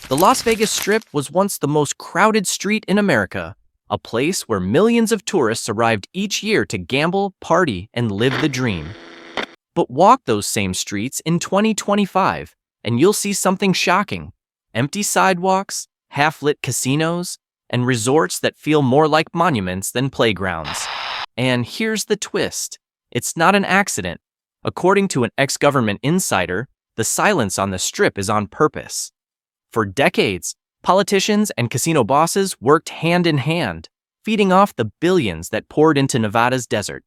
The Las Vegas Strip was once the most crowded street in America, a place where millions of tourists arrived each year to gamble, party, and live the dream. But walk those same streets in 2025, and you'll see something shocking. Empty sidewalks, half-lit casinos, and resorts that feel more like monuments than playgrounds. And here's the twist. It's not an accident. According to an ex-government insider, the silence on the Strip is on purpose. For decades, politicians and casino bosses worked hand in hand, feeding off the billions that poured into Nevada's desert.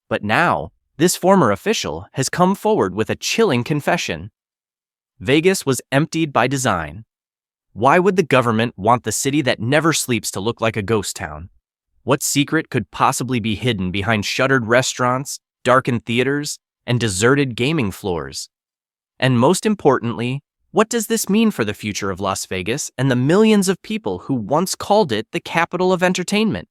But now, this former official has come forward with a chilling confession. Vegas was emptied by design. Why would the government want the city that never sleeps to look like a ghost town? What secret could possibly be hidden behind shuttered restaurants, darkened theaters, and deserted gaming floors? And most importantly, what does this mean for the future of Las Vegas and the millions of people who once called it the capital of entertainment?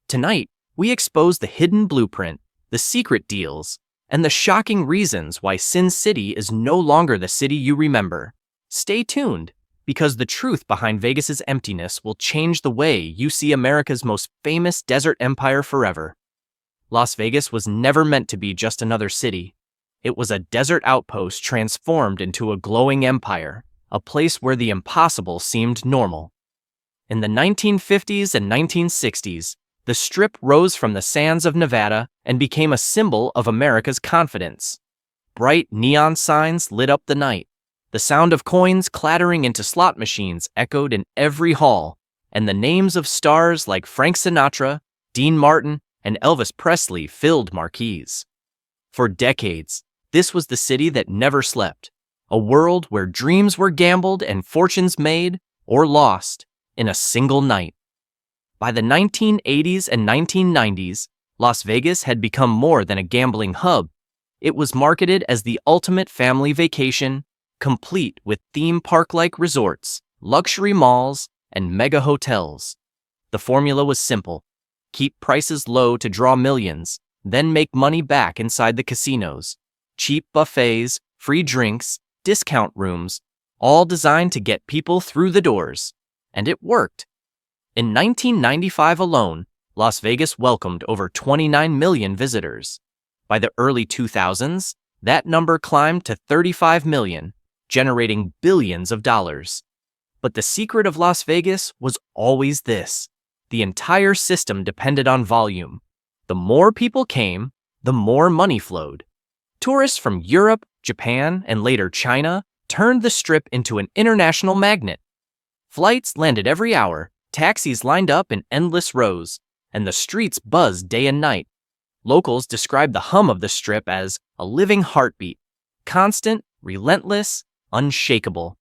Tonight, we expose the hidden blueprint, the secret deals, and the shocking reasons why Sin City is no longer the city you remember. Stay tuned, because the truth behind Vegas's emptiness will change the way you see America's most famous desert empire forever. Las Vegas was never meant to be just another city. It was a desert outpost transformed into a glowing empire, a place where the impossible seemed normal. In the 1950s and 1960s, the Strip rose from the sands of Nevada and became a symbol of America's confidence. Bright neon signs lit up the night. The sound of coins clattering into slot machines echoed in every hall, and the names of stars like Frank Sinatra, Dean Martin, and Elvis Presley filled marquees. For decades, this was the city that never slept, a world where dreams were gambled and fortunes made or lost in a single night. By the 1980s and 1990s, Las Vegas had become more than a gambling hub. It was marketed as the ultimate family vacation, complete with theme park-like resorts, luxury malls, and mega hotels. The formula was simple. Keep prices low to draw millions, then make money back inside the casinos. Cheap buffets, free drinks, discount rooms, all designed to get people through the doors. And it worked. In 1995 alone, Las Vegas welcomed over 29 million visitors. By the early 2000s, that number climbed to 35 million, generating billions of dollars. But the secret of Las Vegas was always this. The entire system depended on volume. The more people came, the more money flowed. Tourists from Europe, Japan, and later China turned the Strip into an international magnet. Flights landed every hour, taxis lined up in endless rows, and the streets buzzed day and night. Locals described the hum of the Strip as a living heartbeat, constant, relentless, unshakable.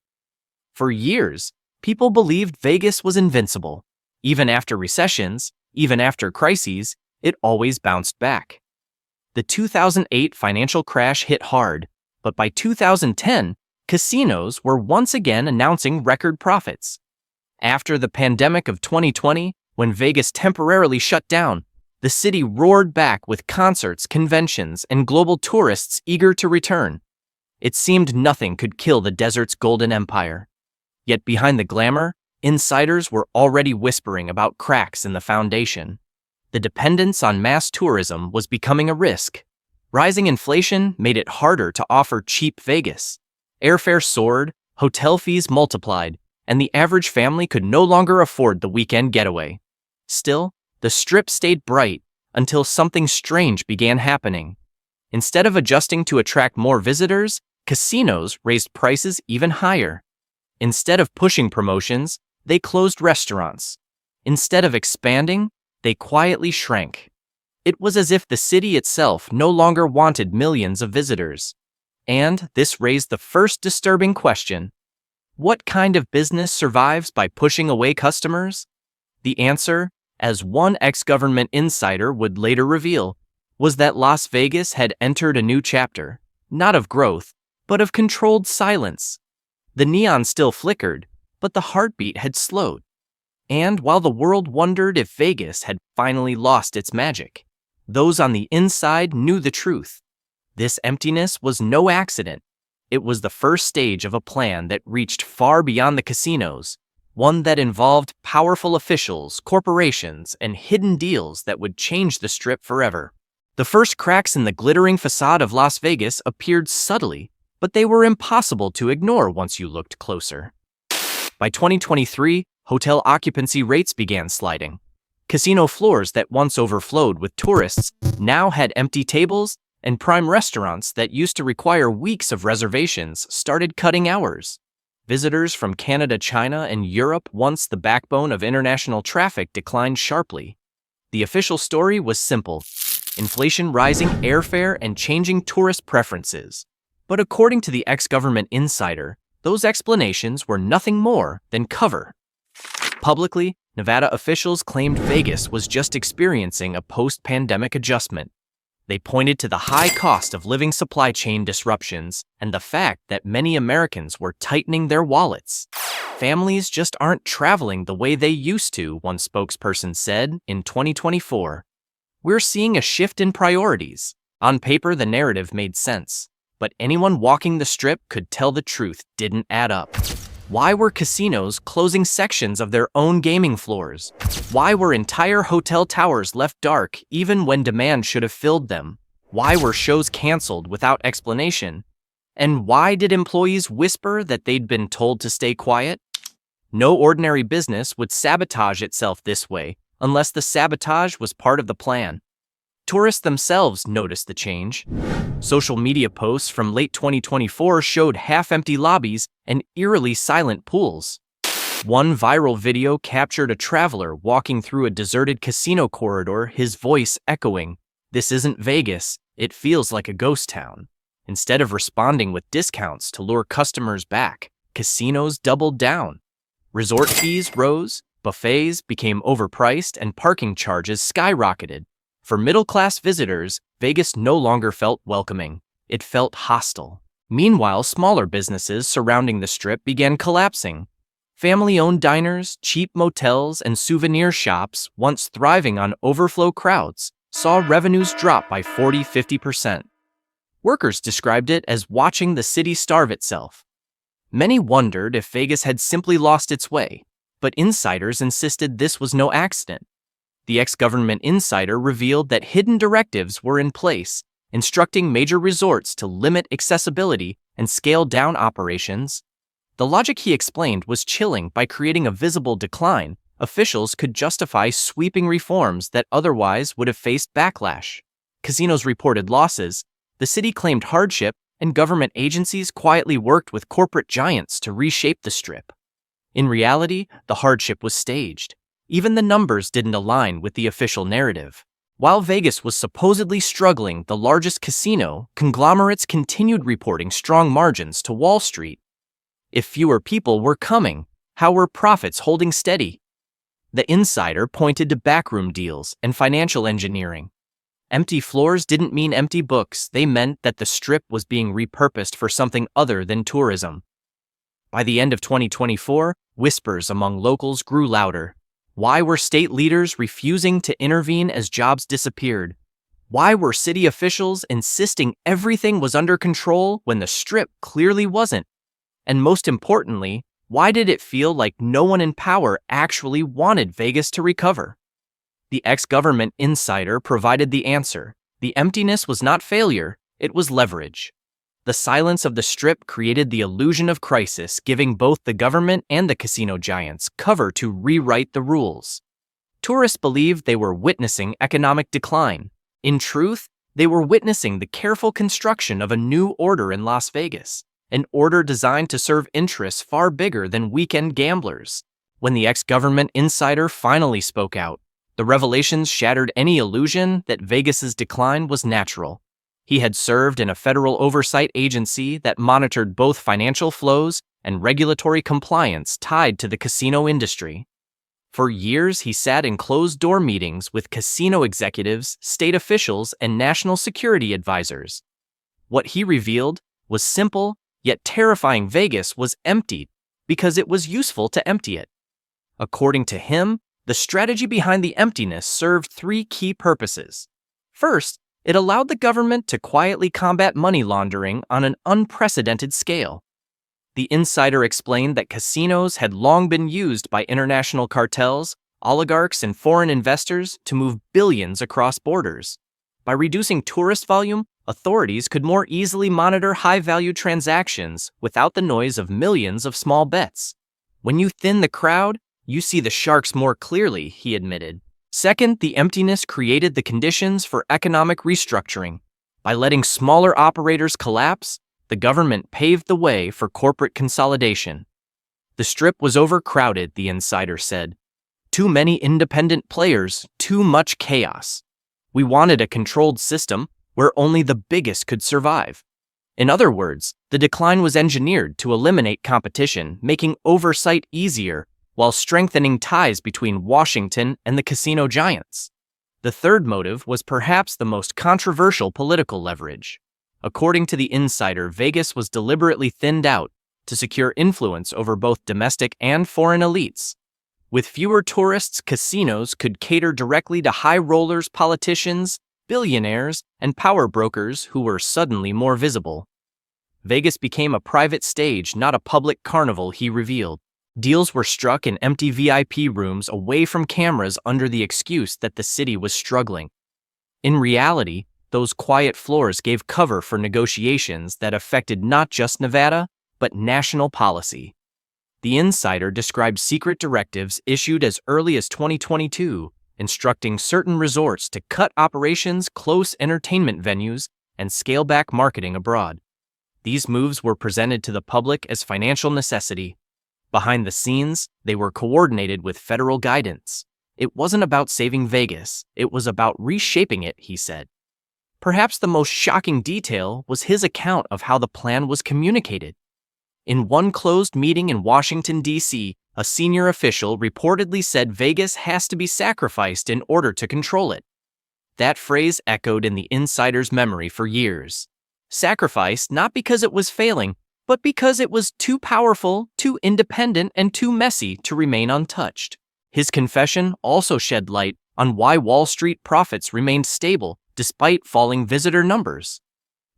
For years, people believed Vegas was invincible. Even after recessions, even after crises, it always bounced back. The 2008 financial crash hit hard, but by 2010, casinos were once again announcing record profits. After the pandemic of 2020, when Vegas temporarily shut down, the city roared back with concerts, conventions, and global tourists eager to return. It seemed nothing could kill the desert's golden empire. Yet behind the glamour, insiders were already whispering about cracks in the foundation. The dependence on mass tourism was becoming a risk. Rising inflation made it harder to offer cheap Vegas. Airfare soared, hotel fees multiplied, and the average family could no longer afford the weekend getaway. Still, the Strip stayed bright until something strange began happening. Instead of adjusting to attract more visitors, casinos raised prices even higher. Instead of pushing promotions, they closed restaurants. Instead of expanding, they quietly shrank. It was as if the city itself no longer wanted millions of visitors. And this raised the first disturbing question. What kind of business survives by pushing away customers? The answer, as one ex-government insider would later reveal, was that Las Vegas had entered a new chapter, not of growth, but of controlled silence. The neon still flickered, but the heartbeat had slowed. And while the world wondered if Vegas had finally lost its magic, those on the inside knew the truth. This emptiness was no accident. It was the first stage of a plan that reached far beyond the casinos, one that involved powerful officials, corporations, and hidden deals that would change the Strip forever. The first cracks in the glittering facade of Las Vegas appeared subtly, but they were impossible to ignore once you looked closer. By 2023, hotel occupancy rates began sliding. Casino floors that once overflowed with tourists now had empty tables, and prime restaurants that used to require weeks of reservations started cutting hours. Visitors from Canada, China, and Europe, once the backbone of international traffic, declined sharply. The official story was simple: inflation, rising airfare, and changing tourist preferences. But according to the ex-government insider, those explanations were nothing more than cover. Publicly, Nevada officials claimed Vegas was just experiencing a post-pandemic adjustment. They pointed to the high cost of living, supply chain disruptions, and the fact that many Americans were tightening their wallets. Families just aren't traveling the way they used to, one spokesperson said. In 2024, we're seeing a shift in priorities. On paper, the narrative made sense, but anyone walking the Strip could tell the truth didn't add up. Why were casinos closing sections of their own gaming floors? Why were entire hotel towers left dark even when demand should have filled them? Why were shows canceled without explanation? And why did employees whisper that they'd been told to stay quiet? No ordinary business would sabotage itself this way unless the sabotage was part of the plan. Tourists themselves noticed the change. Social media posts from late 2024 showed half-empty lobbies and eerily silent pools. One viral video captured a traveler walking through a deserted casino corridor, his voice echoing, "This isn't Vegas, it feels like a ghost town." Instead of responding with discounts to lure customers back, casinos doubled down. Resort fees rose, buffets became overpriced, and parking charges skyrocketed. For middle-class visitors, Vegas no longer felt welcoming. It felt hostile. Meanwhile, smaller businesses surrounding the Strip began collapsing. Family-owned diners, cheap motels, and souvenir shops, once thriving on overflow crowds, saw revenues drop by 40–50%. Workers described it as watching the city starve itself. Many wondered if Vegas had simply lost its way, but insiders insisted this was no accident. The ex-government insider revealed that hidden directives were in place, instructing major resorts to limit accessibility and scale down operations. The logic he explained was chilling. By creating a visible decline, officials could justify sweeping reforms that otherwise would have faced backlash. Casinos reported losses, the city claimed hardship, and government agencies quietly worked with corporate giants to reshape the Strip. In reality, the hardship was staged. Even the numbers didn't align with the official narrative. While Vegas was supposedly struggling, the largest casino conglomerates continued reporting strong margins to Wall Street. If fewer people were coming, how were profits holding steady? The insider pointed to backroom deals and financial engineering. Empty floors didn't mean empty books. They meant that the Strip was being repurposed for something other than tourism. By the end of 2024, whispers among locals grew louder. Why were state leaders refusing to intervene as jobs disappeared? Why were city officials insisting everything was under control when the Strip clearly wasn't? And most importantly, why did it feel like no one in power actually wanted Vegas to recover? The ex-government insider provided the answer. The emptiness was not failure, it was leverage. The silence of the Strip created the illusion of crisis, giving both the government and the casino giants cover to rewrite the rules. Tourists believed they were witnessing economic decline. In truth, they were witnessing the careful construction of a new order in Las Vegas, an order designed to serve interests far bigger than weekend gamblers. When the ex-government insider finally spoke out, the revelations shattered any illusion that Vegas's decline was natural. He had served in a federal oversight agency that monitored both financial flows and regulatory compliance tied to the casino industry. For years, he sat in closed-door meetings with casino executives, state officials, and national security advisors. What he revealed was simple, yet terrifying. Vegas was emptied because it was useful to empty it. According to him, the strategy behind the emptiness served three key purposes. First, It allowed the government to quietly combat money laundering on an unprecedented scale. The insider explained that casinos had long been used by international cartels, oligarchs, and foreign investors to move billions across borders. By reducing tourist volume, authorities could more easily monitor high-value transactions without the noise of millions of small bets. When you thin the crowd, you see the sharks more clearly, he admitted. Second, the emptiness created the conditions for economic restructuring. By letting smaller operators collapse, the government paved the way for corporate consolidation. The Strip was overcrowded, the insider said. Too many independent players, too much chaos. We wanted a controlled system where only the biggest could survive. In other words, the decline was engineered to eliminate competition, making oversight easier while strengthening ties between Washington and the casino giants. The third motive was perhaps the most controversial: political leverage. According to the insider, Vegas was deliberately thinned out to secure influence over both domestic and foreign elites. With fewer tourists, casinos could cater directly to high rollers, politicians, billionaires, and power brokers who were suddenly more visible. Vegas became a private stage, not a public carnival, he revealed. Deals were struck in empty VIP rooms away from cameras under the excuse that the city was struggling. In reality, those quiet floors gave cover for negotiations that affected not just Nevada, but national policy. The insider described secret directives issued as early as 2022, instructing certain resorts to cut operations, close entertainment venues, and scale back marketing abroad. These moves were presented to the public as financial necessity. Behind the scenes, they were coordinated with federal guidance. It wasn't about saving Vegas, it was about reshaping it, he said. Perhaps the most shocking detail was his account of how the plan was communicated. In one closed meeting in Washington, D.C., a senior official reportedly said Vegas has to be sacrificed in order to control it. That phrase echoed in the insider's memory for years. Sacrificed not because it was failing, but because it was too powerful, too independent, and too messy to remain untouched. His confession also shed light on why Wall Street profits remained stable despite falling visitor numbers.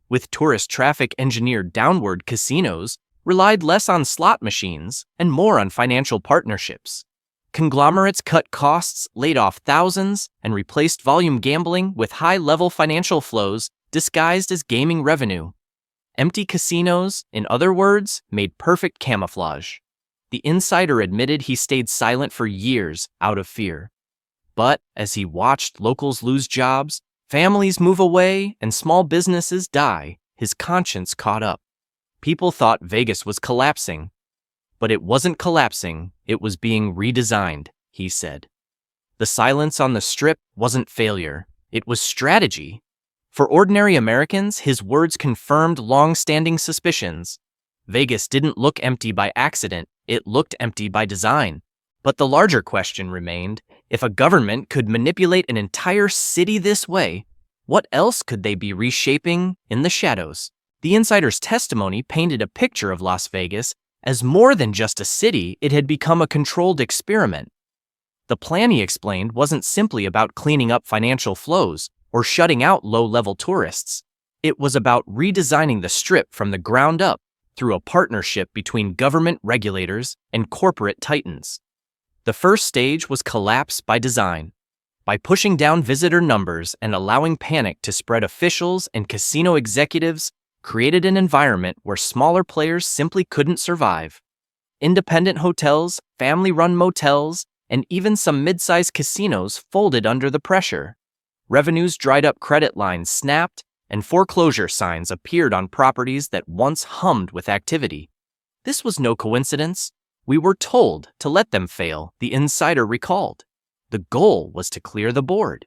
With tourist traffic engineered downward, casinos relied less on slot machines and more on financial partnerships. Conglomerates cut costs, laid off thousands, and replaced volume gambling with high-level financial flows disguised as gaming revenue. Empty casinos, in other words, made perfect camouflage. The insider admitted he stayed silent for years out of fear. But as he watched locals lose jobs, families move away, and small businesses die, his conscience caught up. People thought Vegas was collapsing. But it wasn't collapsing, it was being redesigned, he said. The silence on the Strip wasn't failure, it was strategy. For ordinary Americans, his words confirmed long-standing suspicions. Vegas didn't look empty by accident, it looked empty by design. But the larger question remained, if a government could manipulate an entire city this way, what else could they be reshaping in the shadows? The insider's testimony painted a picture of Las Vegas as more than just a city. It had become a controlled experiment. The plan, he explained, wasn't simply about cleaning up financial flows or shutting out low-level tourists. It was about redesigning the Strip from the ground up through a partnership between government regulators and corporate titans. The first stage was collapse by design. By pushing down visitor numbers and allowing panic to spread, officials and casino executives created an environment where smaller players simply couldn't survive. Independent hotels, family-run motels, and even some mid-sized casinos folded under the pressure. Revenues dried up, credit lines snapped, and foreclosure signs appeared on properties that once hummed with activity. This was no coincidence. We were told to let them fail, the insider recalled. The goal was to clear the board.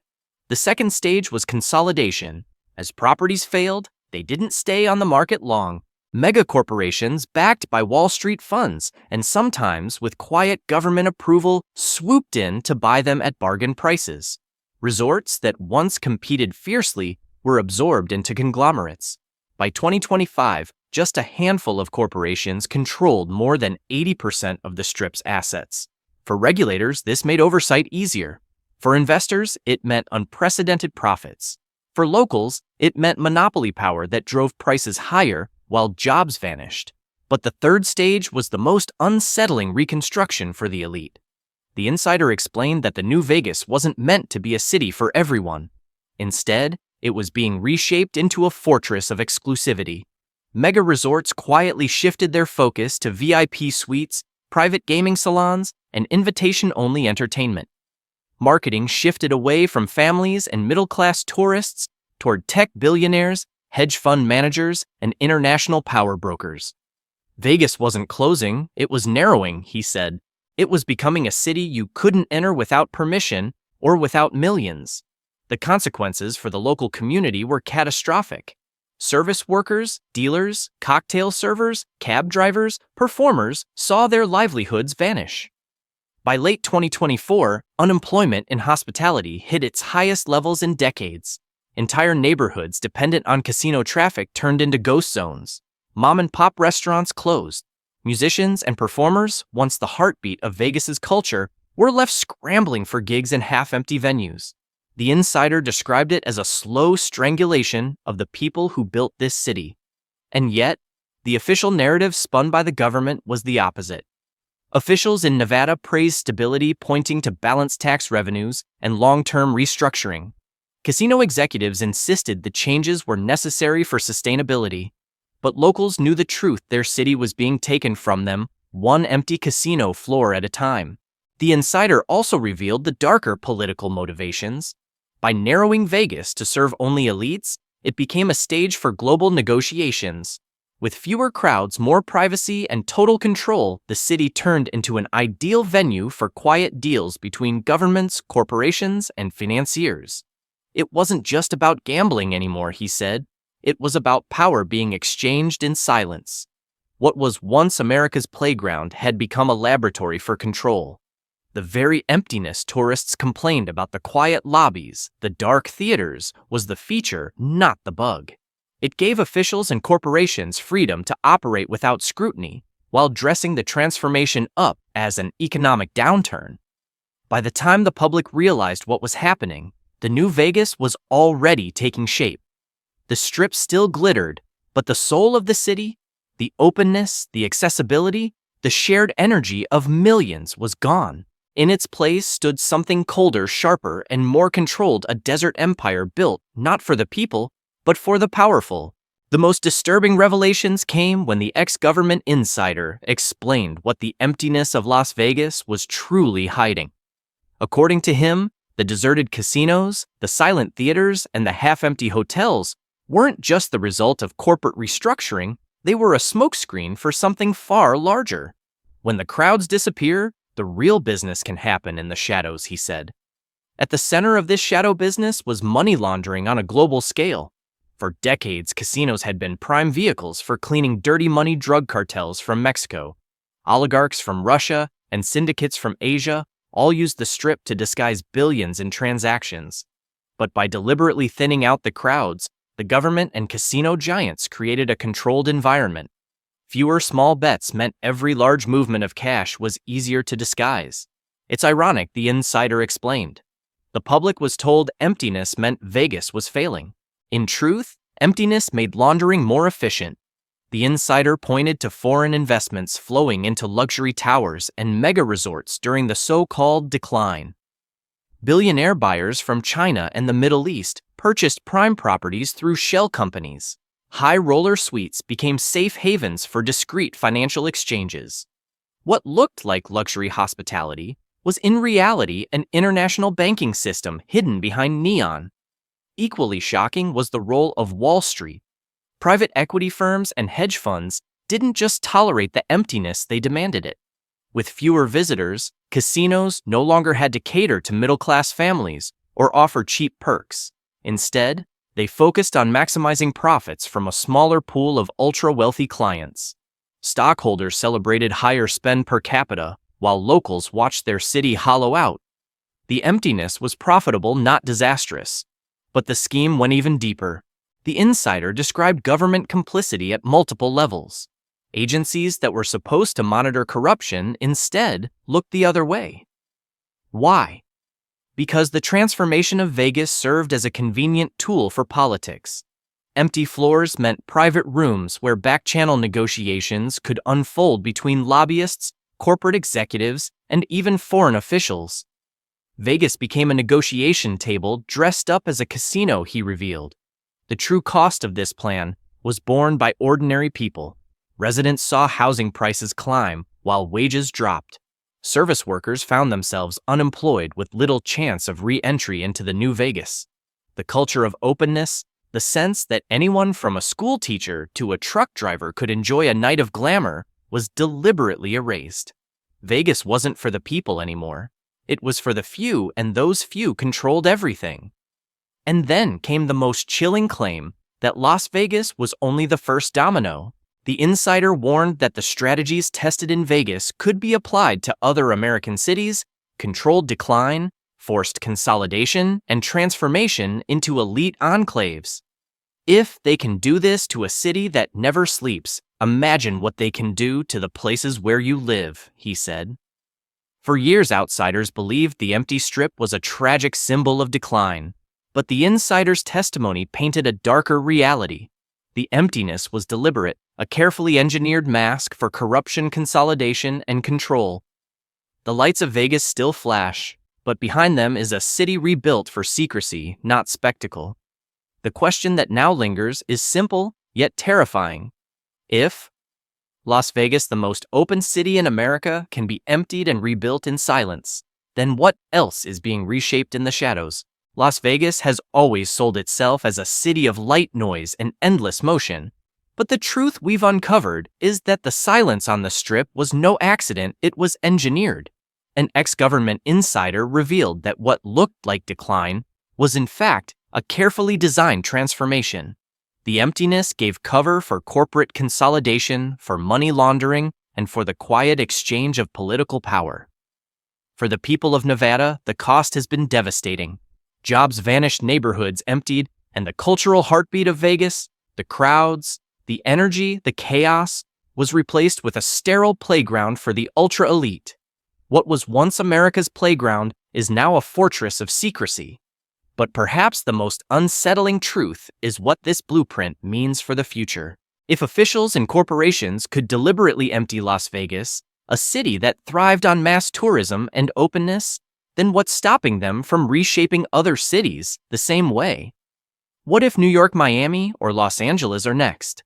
The second stage was consolidation. As properties failed, they didn't stay on the market long. Megacorporations, backed by Wall Street funds, and sometimes with quiet government approval, swooped in to buy them at bargain prices. Resorts that once competed fiercely were absorbed into conglomerates. By 2025, just a handful of corporations controlled more than 80% of the Strip's assets. For regulators, this made oversight easier. For investors, it meant unprecedented profits. For locals, it meant monopoly power that drove prices higher while jobs vanished. But the third stage was the most unsettling reconstruction for the elite. The insider explained that the new Vegas wasn't meant to be a city for everyone. Instead, it was being reshaped into a fortress of exclusivity. Mega resorts quietly shifted their focus to VIP suites, private gaming salons, and invitation-only entertainment. Marketing shifted away from families and middle-class tourists toward tech billionaires, hedge fund managers, and international power brokers. Vegas wasn't closing, it was narrowing, he said. It was becoming a city you couldn't enter without permission or without millions. The consequences for the local community were catastrophic. Service workers, dealers, cocktail servers, cab drivers, performers saw their livelihoods vanish. By late 2024, unemployment in hospitality hit its highest levels in decades. Entire neighborhoods dependent on casino traffic turned into ghost zones. Mom-and-pop restaurants closed. Musicians and performers, once the heartbeat of Vegas's culture, were left scrambling for gigs in half-empty venues. The insider described it as a slow strangulation of the people who built this city. And yet, the official narrative spun by the government was the opposite. Officials in Nevada praised stability, pointing to balanced tax revenues and long-term restructuring. Casino executives insisted the changes were necessary for sustainability. But locals knew the truth: their city was being taken from them, one empty casino floor at a time. The insider also revealed the darker political motivations. By narrowing Vegas to serve only elites, it became a stage for global negotiations. With fewer crowds, more privacy, and total control, the city turned into an ideal venue for quiet deals between governments, corporations, and financiers. It wasn't just about gambling anymore, he said. It was about power being exchanged in silence. What was once America's playground had become a laboratory for control. The very emptiness tourists complained about, the quiet lobbies, the dark theaters, was the feature, not the bug. It gave officials and corporations freedom to operate without scrutiny, while dressing the transformation up as an economic downturn. By the time the public realized what was happening, the new Vegas was already taking shape. The Strip still glittered, but the soul of the city, the openness, the accessibility, the shared energy of millions was gone. In its place stood something colder, sharper, and more controlled: a desert empire built not for the people, but for the powerful. The most disturbing revelations came when the ex-government insider explained what the emptiness of Las Vegas was truly hiding. According to him, the deserted casinos, the silent theaters, and the half-empty hotels weren't just the result of corporate restructuring, they were a smokescreen for something far larger. When the crowds disappear, the real business can happen in the shadows, he said. At the center of this shadow business was money laundering on a global scale. For decades, casinos had been prime vehicles for cleaning dirty money. Drug cartels from Mexico, oligarchs from Russia, and syndicates from Asia all used the Strip to disguise billions in transactions. But by deliberately thinning out the crowds, the government and casino giants created a controlled environment. Fewer small bets meant every large movement of cash was easier to disguise. It's ironic, the insider explained. The public was told emptiness meant Vegas was failing. In truth, emptiness made laundering more efficient. The insider pointed to foreign investments flowing into luxury towers and mega resorts during the so-called decline. Billionaire buyers from China and the Middle East purchased prime properties through shell companies. High roller suites became safe havens for discreet financial exchanges. What looked like luxury hospitality was in reality an international banking system hidden behind neon. Equally shocking was the role of Wall Street. Private equity firms and hedge funds didn't just tolerate the emptiness, they demanded it. With fewer visitors, casinos no longer had to cater to middle-class families or offer cheap perks. Instead, they focused on maximizing profits from a smaller pool of ultra-wealthy clients. Stockholders celebrated higher spend per capita, while locals watched their city hollow out. The emptiness was profitable, not disastrous. But the scheme went even deeper. The insider described government complicity at multiple levels. Agencies that were supposed to monitor corruption instead looked the other way. Why? Because the transformation of Vegas served as a convenient tool for politics. Empty floors meant private rooms where back-channel negotiations could unfold between lobbyists, corporate executives, and even foreign officials. Vegas became a negotiation table dressed up as a casino, he revealed. The true cost of this plan was borne by ordinary people. Residents saw housing prices climb while wages dropped. Service workers found themselves unemployed with little chance of re-entry into the new Vegas. The culture of openness, the sense that anyone from a school teacher to a truck driver could enjoy a night of glamour, was deliberately erased. Vegas wasn't for the people anymore. It was for the few, and those few controlled everything. And then came the most chilling claim that Las Vegas was only the first domino. The insider warned that the strategies tested in Vegas could be applied to other American cities: controlled decline, forced consolidation, and transformation into elite enclaves. If they can do this to a city that never sleeps, imagine what they can do to the places where you live, he said. For years, outsiders believed the empty strip was a tragic symbol of decline, but the insider's testimony painted a darker reality. The emptiness was deliberate, a carefully engineered mask for corruption, consolidation, and control. The lights of Vegas still flash, but behind them is a city rebuilt for secrecy, not spectacle. The question that now lingers is simple, yet terrifying. If Las Vegas, the most open city in America, can be emptied and rebuilt in silence, then what else is being reshaped in the shadows? Las Vegas has always sold itself as a city of light, noise, and endless motion. But the truth we've uncovered is that the silence on the Strip was no accident, it was engineered. An ex-government insider revealed that what looked like decline was in fact a carefully designed transformation. The emptiness gave cover for corporate consolidation, for money laundering, and for the quiet exchange of political power. For the people of Nevada, the cost has been devastating. Jobs vanished, neighborhoods emptied, and the cultural heartbeat of Vegas, the crowds, the energy, the chaos, was replaced with a sterile playground for the ultra-elite. What was once America's playground is now a fortress of secrecy. But perhaps the most unsettling truth is what this blueprint means for the future. If officials and corporations could deliberately empty Las Vegas, a city that thrived on mass tourism and openness, then what's stopping them from reshaping other cities the same way? What if New York, Miami, or Los Angeles are next?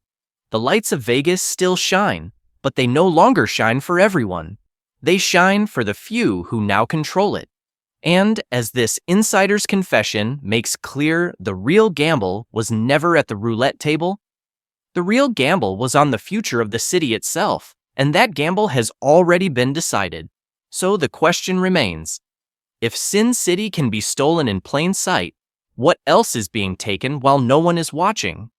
The lights of Vegas still shine, but they no longer shine for everyone. They shine for the few who now control it. And as this insider's confession makes clear, the real gamble was never at the roulette table. The real gamble was on the future of the city itself, and that gamble has already been decided. So the question remains, if Sin City can be stolen in plain sight, what else is being taken while no one is watching?